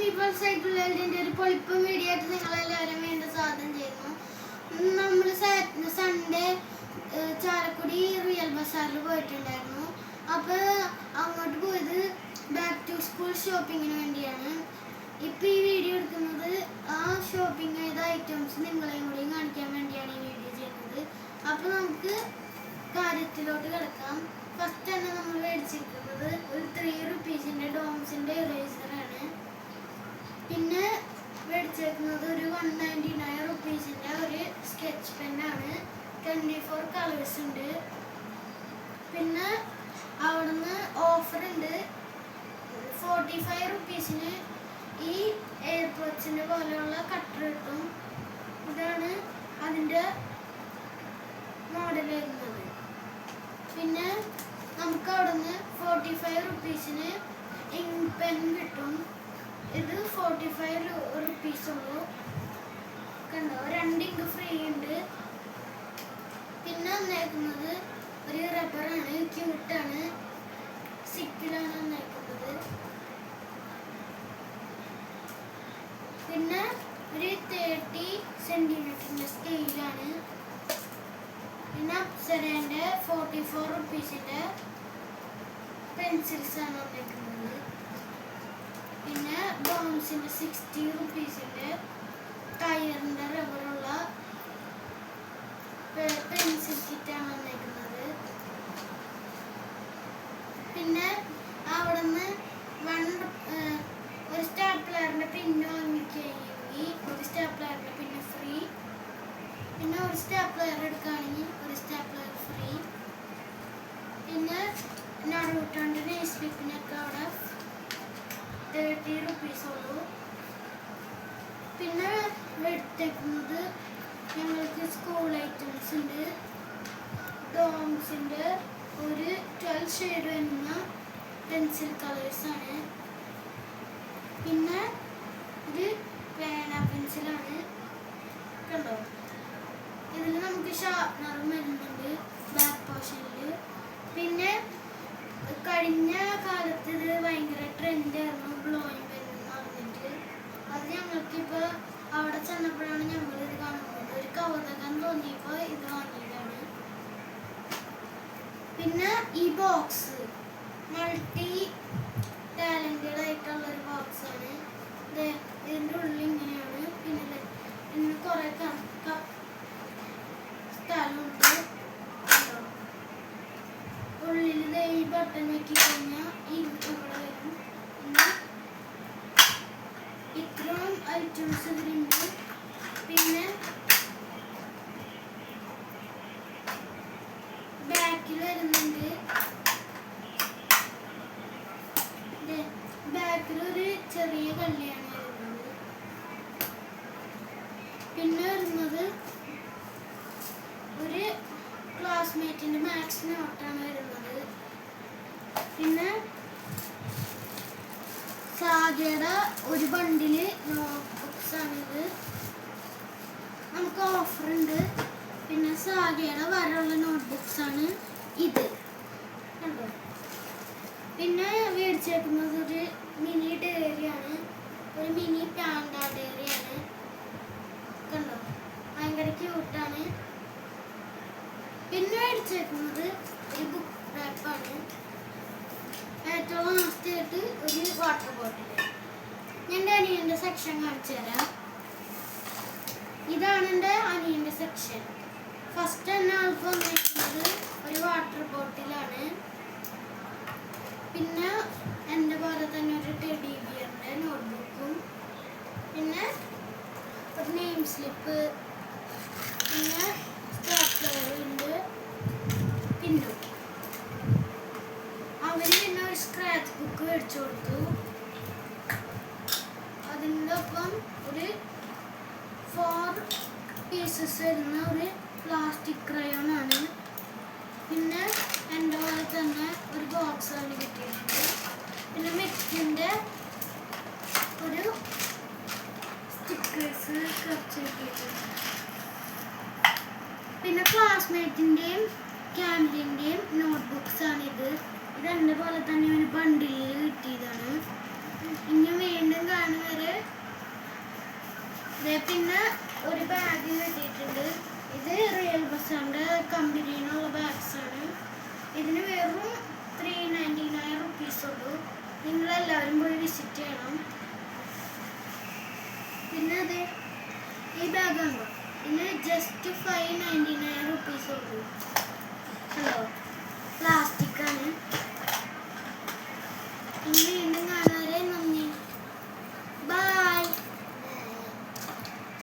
People's സൈക്കിളിൻ്റെ ഒരു പൊളിപ്പം video ആയിട്ട് നിങ്ങളെല്ലാവരും വീണ്ടും സ്വാഗതം ചെയ്യുന്നു. നമ്മൾ സൺഡേ ചാലക്കുടി റിയൽ ബസാറിൽ പോയിട്ടുണ്ടായിരുന്നു. അപ്പോൾ അങ്ങോട്ട് പോയത് ബാക്ക് ടു സ്കൂൾ ഷോപ്പിങ്ങിന് വേണ്ടിയാണ്. ഇപ്പോൾ ഈ വീഡിയോ എടുക്കുന്നത് ആ ഷോപ്പിംഗ് ചെയ്ത ഐറ്റംസ് നിങ്ങളെയും കൂടി കാണിക്കാൻ വേണ്ടിയാണ് ഈ വീഡിയോ ചെയ്യുന്നത്. അപ്പോൾ നമുക്ക് കാര്യത്തിലോട്ട് കിടക്കാം. ഫസ്റ്റ് തന്നെ നമ്മൾ മേടിച്ചിരിക്കുന്നത് ഒരു 3 റുപ്പീസിൻ്റെ ഡോംസിൻ്റെ ഇറേസറാണ്. പിന്നെ മേടിച്ചേക്കുന്നത് ഒരു 199 റുപ്പീസിൻ്റെ ഒരു സ്കെച്ച് പെന്നാണ്. 24 കളേഴ്സ് ഉണ്ട്. പിന്നെ അവിടുന്ന് ഓഫറുണ്ട്. 45 റുപ്പീസിന് ഈ എയർപോർട്സിൻ്റെ പോലെയുള്ള കട്ടർ കിട്ടും. ഇതാണ് അതിൻ്റെ മോഡൽ വരുന്നത്. പിന്നെ നമുക്ക് അവിടുന്ന് 45 റുപ്പീസിന് ഇങ്ക് പെൻ കിട്ടും. ഇത് 45 റുപ്പീസ് ഉള്ളൂ. കണ്ടോ, 2 ഇങ്ക് ഫ്രീ ഉണ്ട്. പിന്നെ വന്നേക്കുന്നത് ഒരു റബ്ബറാണ്, ക്യൂട്ടാണ്, സിക്കിലാണ് വന്നേക്കുന്നത്. പിന്നെ ഒരു 30 സെൻറ്റിമീറ്ററിൻ്റെ സ്കെയിലാണ്. പിന്നെ അപ്സരേൻ്റെ 44 റുപ്പീസിൻ്റെ പെൻസിൽസാണ് വന്നേക്കുന്നത്. പിന്നെ ഡോംസിൻ്റെ 60 റുപ്പീസിൻ്റെ ടയറിൻ്റെ റബ്ബറുള്ള പെൻസിൽ കിറ്റാണ് വന്നേക്കുന്നത്. പിന്നെ അവിടെ നിന്ന് ഒരു സ്റ്റാപ്ലറിൻ്റെ പിന്ന് വാങ്ങിക്കുകയാണെങ്കിൽ ഒരു സ്റ്റാപ്ലറിൻ്റെ പിന്നെ ഫ്രീ. പിന്നെ ഒരു സ്റ്റാപ്ലർ എടുക്കുകയാണെങ്കിൽ ഒരു സ്റ്റാപ്ലർ ഫ്രീ. പിന്നെ നറൂട്ടോൻ്റെ നെയിൽ സ്ലിപ്പിനൊക്കെ അവിടെ 30 റുപ്പീസ് ഉള്ളൂ. പിന്നെ എടുത്തേക്കുന്നത് ഞങ്ങൾക്ക് സ്കൂൾ ഐറ്റംസ് ഉണ്ട്. ഡോംസിൻ്റെ ഒരു 12 ഷെയ്ഡ് വരുന്ന പെൻസിൽ കളേഴ്സാണ്. പിന്നെ ഒരു പേന പെൻസിലാണ്. കണ്ടോ, ഇതിൽ നമുക്ക് ഷാർപ്നറും വരുന്നുണ്ട് ബാക്ക് പോർഷനിൽ. പിന്നെ കഴിഞ്ഞ കാലത്ത് ഇത് ഭയങ്കര ട്രെൻഡായിരുന്നു, ഗ്ലോയിങ് പെൻ എന്ന് പറഞ്ഞിട്ട്. അത് ഞങ്ങൾക്കിപ്പോൾ അവിടെ ചെന്നപ്പോഴാണ് ഞങ്ങളിത് കാണുന്നത്. ഒരു കൗതുകം തോന്നിയപ്പോൾ ഇത് വാങ്ങിയതാണ്. പിന്നെ ഈ ബോക്സ് മൾട്ടി ടാലൻറ്റഡ് ആയിട്ടുള്ളൊരു ബോക്സാണ്. ഇതിൻ്റെ ഉള്ളിൽ ഇങ്ങനെയാണ്. പിന്നെ കുറേ സ്ഥലമുണ്ട്. ഉള്ളിൽ ഈ ബട്ടൺ ഞെക്കി കഴിഞ്ഞാൽ ഇവിടെ വരും. പിന്നെ ഇത്രയും ഐറ്റംസ് ഇതിലുണ്ട്. പിന്നെ ബാക്കിൽ വരുന്നുണ്ട്. ബാക്കിലൊരു ചെറിയ കള്ളിയാണ് വരുന്നത്. പിന്നെ വരുന്നത് ഒരു ക്ലാസ്മേറ്റിൻ്റെ മാത്സ് നോട്ടാണ് വരുന്നത്. പിന്നെ സാഗയുടെ ഒരു ബണ്ടില് നോട്ട് ബുക്സാണിത്. നമുക്ക് ഓഫറുണ്ട്. പിന്നെ സാഗയുടെ വരയുള്ള നോട്ട് ബുക്സാണ് ഇത്. കണ്ടോ, പിന്നെ മേടിച്ചേക്കുന്നത് ഒരു മിനി ഡയറിയാണ്, ഒരു മിനി പാൻഡ ഡയറിയാണ്. കണ്ടോ, ഭയങ്കര ക്യൂട്ടാണ്. പിന്നെ മേടിച്ചേക്കുന്നത് ഒരു ബുക്ക് റാപ്പാണ്. ഏറ്റവും ലാസ്റ്റായിട്ട് ഒരു വാട്ടർ ബോട്ടിൽ. ഞാൻ എൻ്റെ അനിയൻ്റെ സെക്ഷൻ കാണിച്ചു തരാം. ഇതാണ് എൻ്റെ അനിയൻ്റെ സെക്ഷൻ. ഫസ്റ്റ് തന്നെ ആൾക്ക് വന്നിരിക്കുന്നത് ഒരു വാട്ടർ ബോട്ടിലാണ്. പിന്നെ എൻ്റെ പോലെ തന്നെ ഒരു ടെഡി ബിയറിൻ്റെ നോട്ട്ബുക്കും, പിന്നെ ഒരു നെയിം സ്ലിപ്പ്, പിന്നെ സ്റ്റാപ്ലറുണ്ട്. പിന്നും അവർ പിന്നെ ഒരു സ്ക്രാച്ച് ബുക്ക് മേടിച്ചു കൊടുത്തു. അതിൻ്റെ ഒപ്പം ഒരു 4 പീസസ് വരുന്ന ഒരു പ്ലാസ്റ്റിക് ക്രയോണാണ്. പിന്നെ എൻ്റെ പോലെ തന്നെ ഒരു ബോക്സാണ് കിട്ടിയിട്ടുണ്ട്. പിന്നെ മെറ്റിൻ്റെ ഒരു സ്റ്റിക്കേഴ്സ് കുറച്ച് കിട്ടിയിട്ടുണ്ട്. പിന്നെ ക്ലാസ്മേറ്റിൻ്റെയും ക്യാമ്പിൻ്റെയും നോട്ട്ബുക്സാണിത്. ഇത് എൻ്റെ പോലെ തന്നെ ഒരു ബണ്ടിലിൽ കിട്ടിയതാണ്. ഇനി വീണ്ടും കാണുന്നവരെ കമ്പനിയിൽ നിന്നുള്ള ബാഗ്സ് ആണ്. ഇതിന് വെറും 399 റുപ്പീസ് ഉള്ളൂ. നിങ്ങളെല്ലാവരും പോയി വിസിറ്റ് ചെയ്യണം. പിന്നെ അതെ ഈ ബാഗ് ഉണ്ടോ, ഇതിന് ജസ്റ്റ് 599 റുപ്പീസ് ഉള്ളൂ. ഹലോ.